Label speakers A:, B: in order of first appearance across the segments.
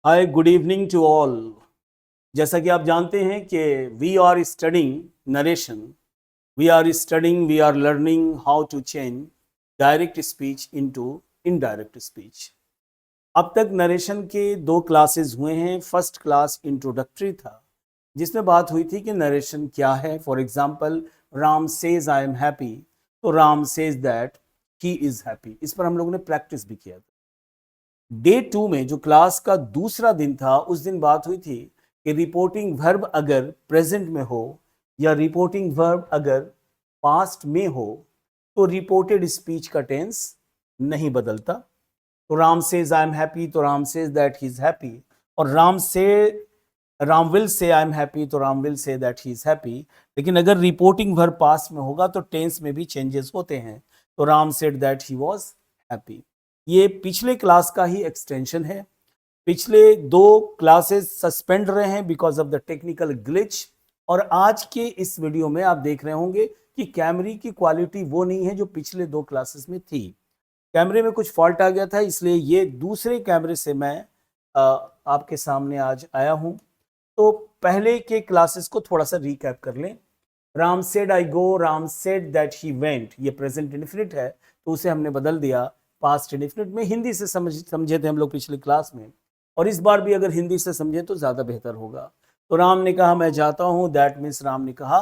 A: Hi, good evening to all. जैसा कि आप जानते हैं कि we are studying narration, we are learning how to change direct speech into indirect speech. अब तक नरेशन के दो क्लासेस हुए हैं। फर्स्ट क्लास इंट्रोडक्टरी था, जिसमें बात हुई थी कि नरेशन क्या है। For example, Ram says I am happy, तो Ram says that he is happy. इस पर हम लोगों ने प्रैक्टिस भी किया था। डे 2 में, जो क्लास का दूसरा दिन था, उस दिन बात हुई थी कि रिपोर्टिंग वर्ब अगर प्रेजेंट में हो या रिपोर्टिंग वर्ब अगर पास्ट में हो तो रिपोर्टेड स्पीच का टेंस नहीं बदलता। तो Ram says I am happy, तो Ram says that he is happy. और Ram will say I am happy, तो Ram will say that he is happy. लेकिन अगर रिपोर्टिंग वर्ब पास्ट में होगा तो टेंस में भी चेंजेस होते हैं। तो Ram said that he was happy. ये पिछले क्लास का ही एक्सटेंशन है। पिछले दो क्लासेस सस्पेंड रहे हैं because of the technical glitch. और आज के इस वीडियो में आप देख रहे होंगे कि कैमरे की क्वालिटी वो नहीं है जो पिछले दो क्लासेस में थी। कैमरे में कुछ फॉल्ट आ गया था, इसलिए ये दूसरे कैमरे से मैं आपके सामने आज आया हूं। तो पहले के क्लासेस को थोड़ा सा रिकैप कर लें। Ram said I go, Ram said that he went, ये प्रेजेंट इंडेफिनिट है, तो उसे हमने बदल दिया पास्ट इंडेफिनिट में। हिंदी से समझे थे हम लोग पिछली क्लास में, और इस बार भी अगर हिंदी से समझे तो ज़्यादा बेहतर होगा। तो राम ने कहा मैं जाता हूँ, दैट मीन्स राम ने कहा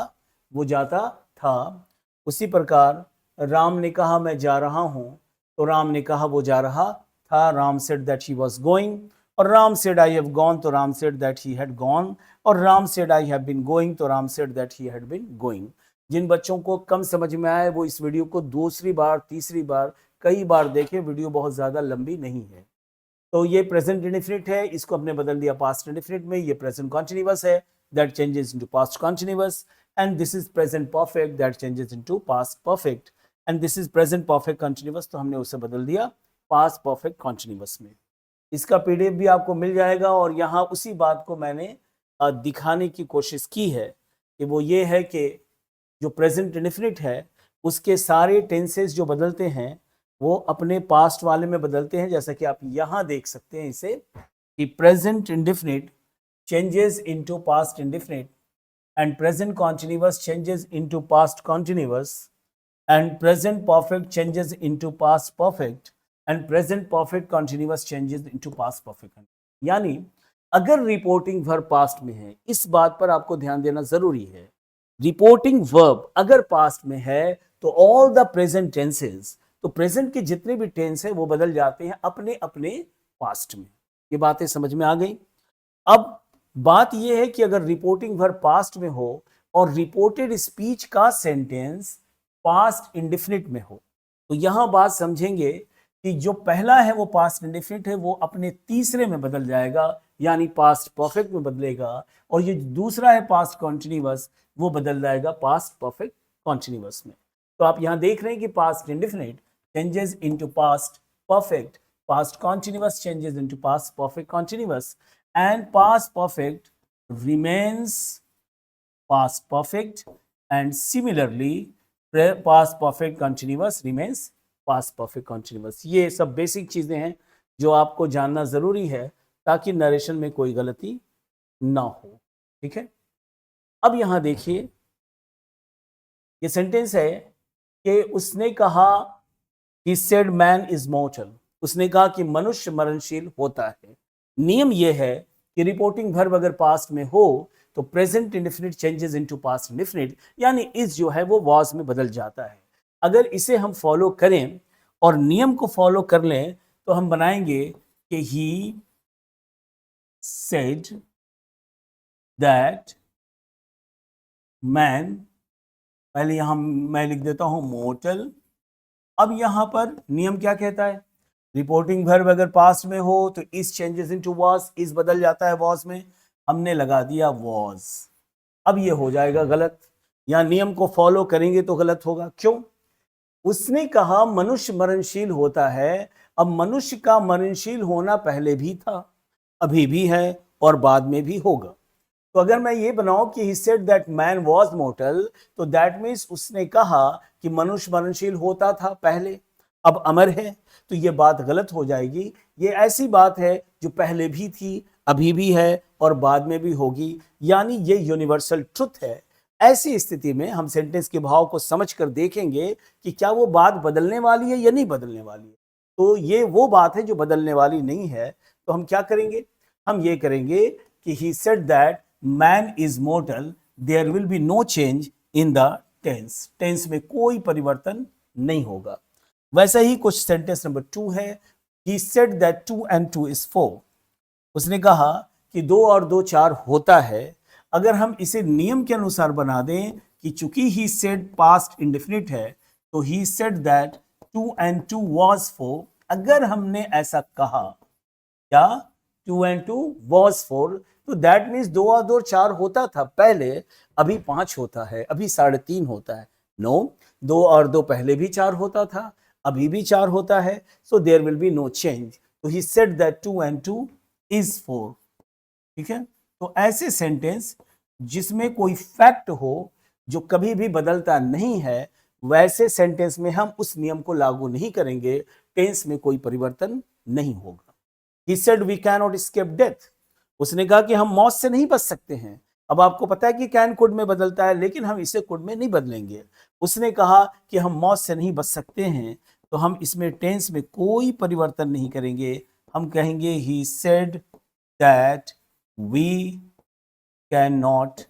A: वो जाता था। उसी प्रकार राम ने कहा मैं जा रहा हूँ, तो राम ने कहा वो जा रहा था। Ram said that he was going. और Ram said I have gone, तो Ram said that he had gone. और Ram said I have been going, तो Ram said that he had been going. जिन बच्चों को कम समझ में आए वो इस वीडियो को दूसरी बार, तीसरी बार, कई बार देखें। वीडियो बहुत ज़्यादा लंबी नहीं है। तो ये प्रेजेंट इंडेफिनिट है, इसको हमने बदल दिया पास्ट इंडेफिनिट में। ये प्रेजेंट कॉन्टिन्यूअस है, that changes into past continuous. And this is present perfect, that changes into past perfect. And this is present perfect continuous, तो हमने उसे बदल दिया पास्ट परफेक्ट कॉन्टिन्यूअस में। इसका पीडीएफ भी आपको मिल जाएगा। और यहाँ उसी बात को मैंने दिखाने की कोशिश की है कि वो ये है कि जो प्रेजेंट इंडेफिनिट है उसके सारे टेंसेस जो बदलते हैं वो अपने पास्ट वाले में बदलते हैं। जैसा कि आप यहाँ देख सकते हैं इसे कि present indefinite changes into past indefinite, and present continuous changes into past continuous, and present perfect changes into past perfect, and present perfect continuous changes into past perfect. यानी अगर रिपोर्टिंग वर्ब पास्ट में है, इस बात पर आपको ध्यान देना जरूरी है। रिपोर्टिंग वर्ब अगर पास्ट में है तो ऑल द प्रेजेंट टेंसेस, तो प्रेजेंट के जितने भी टेंस है वो बदल जाते हैं अपने अपने पास्ट में। ये बातें समझ में आ गई। अब बात यह है कि अगर रिपोर्टिंग वर्ब पास्ट में हो और रिपोर्टेड स्पीच का सेंटेंस पास्ट इंडेफिनिट में हो, तो यहां बात समझेंगे कि जो पहला है वो पास्ट इंडेफिनिट है, वो अपने तीसरे में बदल जाएगा, यानी पास्ट परफेक्ट में बदलेगा। और ये दूसरा है पास्ट कॉन्टिन्यूअस, वो बदल जाएगा पास्ट परफेक्ट कॉन्टिन्यूअस में। तो आप यहां देख रहे हैं कि past indefinite changes into past perfect, past continuous changes into past perfect continuous, and past perfect remains past perfect, and similarly past perfect continuous remains past perfect continuous। ये सब बेसिक चीजें हैं जो आपको जानना जरूरी है ताकि नरेशन में कोई गलती ना हो। ठीक है, अब यहां देखिए ये सेंटेंस है कि उसने कहा he said man is mortal, उसने कहा कि मनुष्य मरणशील होता है। नियम यह है कि रिपोर्टिंग वर्ब अगर पास्ट में हो तो present indefinite changes into past indefinite, यानी इस जो है वो वाज में बदल जाता है। अगर इसे हम फॉलो करें और नियम को फॉलो कर लें तो हम बनाएंगे कि ही सेड दैट मैन, पहले यहां मैं लिख देता हूं मोर्टल। अब यहां पर नियम क्या कहता है, रिपोर्टिंग वर्ब अगर पास्ट में हो तो इस चेंजेस इनटू वाज, इस बदल जाता है वाज में, हमने लगा दिया वाज। अब ये हो जाएगा गलत, या नियम को फॉलो करेंगे तो गलत होगा। क्यों? उसने कहा मनुष्य मरणशील होता है। अब मनुष्य का मरणशील होना पहले भी था, अभी भी है और बाद में भी होगा। तो अगर मैं ये बनाऊं कि he said that man was mortal, तो दैट मीन्स उसने कहा कि मनुष्य मरणशील होता था पहले, अब अमर है, तो ये बात गलत हो जाएगी। ये ऐसी बात है जो पहले भी थी, अभी भी है और बाद में भी होगी, यानी ये यूनिवर्सल ट्रुथ है। ऐसी स्थिति में हम सेंटेंस के भाव को समझ कर देखेंगे कि क्या वो बात बदलने वाली है या नहीं बदलने वाली है। तो ये वो बात है जो बदलने वाली नहीं है। तो हम क्या करेंगे, हम ये करेंगे कि he said that man is mortal, there will be no change in the tense. Tense में कोई परिवर्तन नहीं होगा। वैसा ही कुछ सेंटेंस नंबर 2 है, he said that 2 and 2 is 4। उसने कहा कि 2 और 2 4 होता है। अगर हम इसे नियम के अनुसार बना दें कि चूंकि he said past indefinite है, तो he said that 2 and 2 was 4। अगर हमने ऐसा कहा क्या 2 and 2 was 4, तो दैट मीन्स 2 और 2 4 होता था पहले, अभी 5 होता है, अभी 3.5 होता है। नो, 2 और 2 पहले भी 4 होता था, अभी भी 4 होता है। So there will be no change. तो he said that 2 and 2 is 4। ठीक है, तो ऐसे सेंटेंस जिसमें कोई फैक्ट हो जो कभी भी बदलता नहीं है, वैसे सेंटेंस में हम उस नियम को लागू नहीं करेंगे, टेंस में कोई परिवर्तन नहीं होगा। He said we cannot escape death। उसने कहा कि हम मौत से नहीं बच सकते हैं। अब आपको पता है कि कैन कुड में बदलता है, लेकिन हम इसे कुड में नहीं बदलेंगे। उसने कहा कि हम मौत से नहीं बच सकते हैं, तो हम इसमें टेंस में कोई परिवर्तन नहीं करेंगे। हम कहेंगे he said that we cannot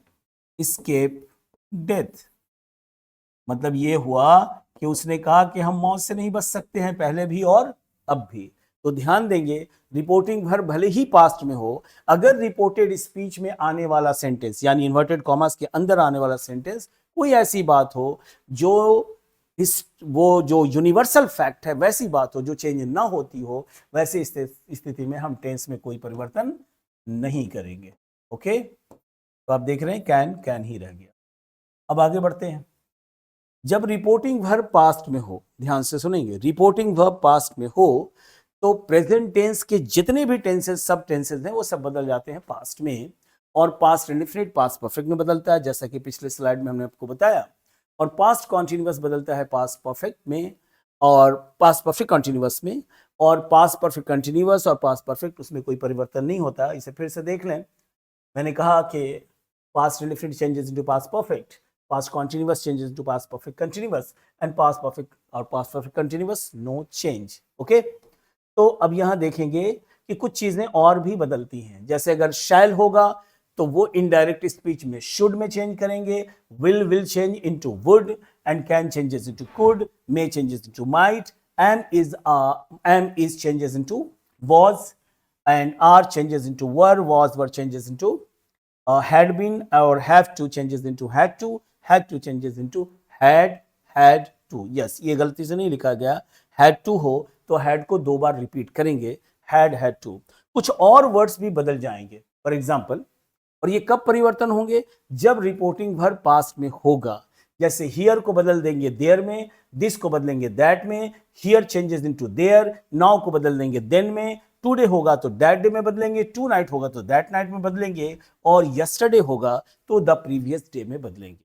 A: escape death। मतलब ये हुआ कि उसने कहा कि हम मौत से नहीं बच सकते हैं, पहले भी और अब भी। तो ध्यान देंगे, रिपोर्टिंग वर्ब भले ही पास्ट में हो, अगर रिपोर्टेड स्पीच में आने वाला सेंटेंस यानी इन्वर्टेड कॉमास के अंदर आने वाला सेंटेंस कोई ऐसी बात हो जो वो जो यूनिवर्सल फैक्ट है वैसी बात हो जो चेंज ना होती हो, वैसे स्थिति में हम टेंस में कोई परिवर्तन नहीं करेंगे। ओके, तो आप देख रहे हैं कैन ही रह गया। अब आगे बढ़ते हैं। जब रिपोर्टिंग वर्ब पास्ट में हो, ध्यान से सुनेंगे, रिपोर्टिंग वर्ब पास्ट में हो तो प्रेजेंट टेंस के जितने भी टेंसेस सब टेंसेस हैं वो सब बदल जाते हैं पास्ट में, और पास्ट इंडेफिनिट पास्ट परफेक्ट में बदलता है, जैसा कि पिछले स्लाइड में हमने आपको बताया। और पास्ट कॉन्टिन्यूअस बदलता है पास्ट परफेक्ट में और पास्ट परफेक्ट कॉन्टिन्यूअस में, और पास्ट परफेक्ट कंटिन्यूअस और पास्ट परफेक्ट उसमें कोई परिवर्तन नहीं होता। इसे फिर से देख लें। मैंने कहा कि past indefinite changes into past perfect, past continuous changes into past perfect continuous, and past perfect और past perfect continuous no change। Okay, तो अब यहां देखेंगे कि कुछ चीजें और भी बदलती हैं। जैसे अगर shall होगा तो वो इनडायरेक्ट स्पीच में should में चेंज करेंगे, will change into would, and can changes into could, may changes into might, am is changes into was, and are changes into were changes into had been, or have to changes into had to changes into had to। Yes, ये गलती से नहीं लिखा गया, had to हो तो had को 2 बार repeat करेंगे, had to। कुछ और वर्ड्स भी बदल जाएंगे, फॉर एग्जाम्पल। और ये कब परिवर्तन होंगे? जब रिपोर्टिंग वर्ब पास्ट में होगा। जैसे हियर को बदल देंगे देयर में, दिस को बदलेंगे दैट में, here changes into their, now को बदल देंगे देन में, टुडे होगा तो दैट डे में बदलेंगे, टू नाइट होगा तो दैट नाइट में बदलेंगे, और यस्टरडे होगा तो द प्रीवियस डे में बदलेंगे।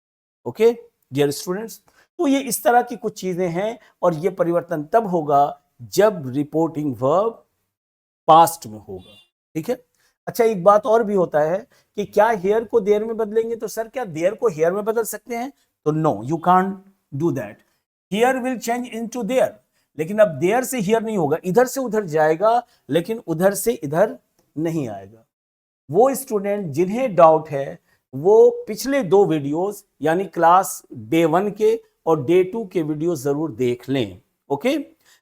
A: ओके डियर स्टूडेंट्स, तो ये इस तरह की कुछ चीजें हैं, और ये परिवर्तन तब होगा जब रिपोर्टिंग वर्ब पास्ट में होगा। ठीक है, अच्छा एक बात और भी होता है कि क्या हेयर को देयर में बदलेंगे तो सर क्या देयर को हेयर में बदल सकते हैं? तो no, you can't do that. Here will change into there, लेकिन अब देयर से हियर नहीं होगा, इधर से उधर जाएगा, लेकिन उधर से इधर नहीं आएगा। वो स्टूडेंट जिन्हें डाउट है वो पिछले 2 वीडियोस यानी क्लास डे 1 के और डे 2 के वीडियो जरूर देख लें। ओके,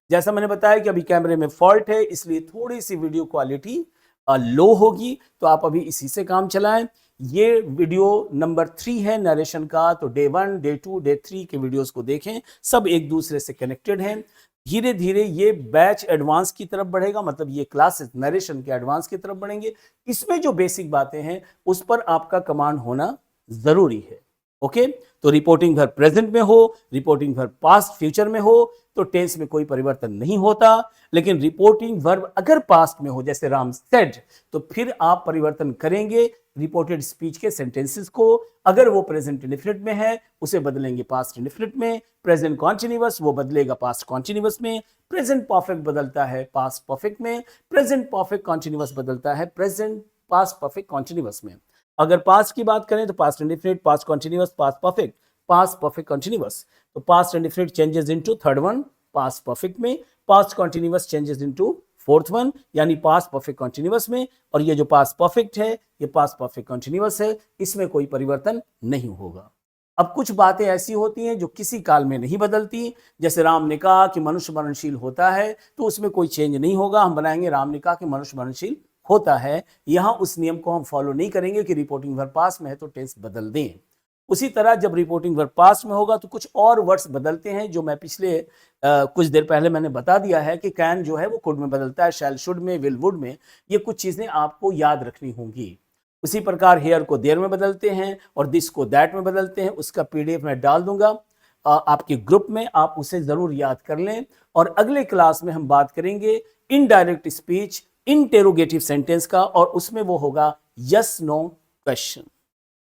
A: जैसा मैंने बताया कि अभी कैमरे में फॉल्ट है, इसलिए थोड़ी सी वीडियो क्वालिटी लो होगी, तो आप अभी इसी से काम चलाएं। ये वीडियो नंबर 3 है नरेशन का, तो डे 1, डे 2, डे 3 के वीडियोस को देखें, सब एक दूसरे से कनेक्टेड हैं। धीरे धीरे ये बैच एडवांस की तरफ बढ़ेगा, मतलब ये क्लासेस नरेशन के एडवांस की तरफ बढ़ेंगे। इसमें जो बेसिक बातें हैं उस पर आपका कमांड होना जरूरी है। ओके, तो रिपोर्टिंग वर्ब प्रेजेंट में हो, रिपोर्टिंग वर्ब पास्ट फ्यूचर में हो, तो टेंस में कोई परिवर्तन नहीं होता। लेकिन रिपोर्टिंग वर्ब अगर पास्ट में हो, जैसे राम सेड, तो फिर आप परिवर्तन करेंगे रिपोर्टेड स्पीच के सेंटेंसेस को। अगर वो प्रेजेंट इंडेफिनिट में है उसे बदलेंगे पास्ट इंडेफिनिट में, प्रेजेंट कॉन्टिन्यूअस वो बदलेगा पास्ट कॉन्टिन्यूअस में, प्रेजेंट परफेक्ट बदलता है पास्ट परफेक्ट में, प्रेजेंट परफेक्ट कॉन्टिन्यूअस बदलता है प्रेजेंट पास्ट परफेक्ट कॉन्टिन्यूअस में। अगर पास्ट की बात करें तो past indefinite, past continuous, past perfect, past perfect continuous. तो past indefinite changes into third one past perfect में, past continuous changes into fourth one यानी पास्ट परफेक्ट कॉन्टिन्यूअस में। और ये जो पास्ट परफेक्ट है ये पास्ट परफेक्ट कॉन्टिन्यूअस है, इसमें कोई परिवर्तन नहीं होगा। अब कुछ बातें ऐसी होती हैं जो किसी काल में नहीं बदलती, जैसे राम ने कहा कि मनुष्य मरणशील होता है, तो उसमें कोई चेंज नहीं होगा। हम बनाएंगे राम ने कहा कि मनुष्य मरणशील होता है। यहां उस नियम को हम फॉलो नहीं करेंगे कि रिपोर्टिंग वर्ब पास्ट में है तो टेंस बदल दें। उसी तरह जब रिपोर्टिंग वर्ब पास्ट में होगा तो कुछ और वर्ड्स बदलते हैं, जो मैं पिछले कुछ देर पहले मैंने बता दिया है कि कैन जो है वो कुड में बदलता है, शैल शुड में, विल वुड में। ये कुछ चीजें आपको याद रखनी होंगी। उसी प्रकार हेयर को देयर में बदलते हैं और दिस को दैट में बदलते हैं। उसका पीडीएफ मैं डाल दूंगा आपके ग्रुप में, आप उसे जरूर याद कर लें। और अगले क्लास में हम बात करेंगे इनडायरेक्ट स्पीच इंटेरोगेटिव सेंटेंस का, और उसमें वो होगा यस नो क्वेश्चन।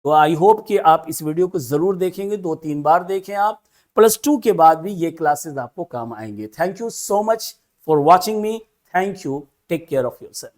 A: तो आई होप कि आप इस वीडियो को जरूर देखेंगे, 2-3 बार देखें आप। +2 के बाद भी ये क्लासेस आपको काम आएंगे। Thank you so much for watching me. Thank you. Take care of yourself.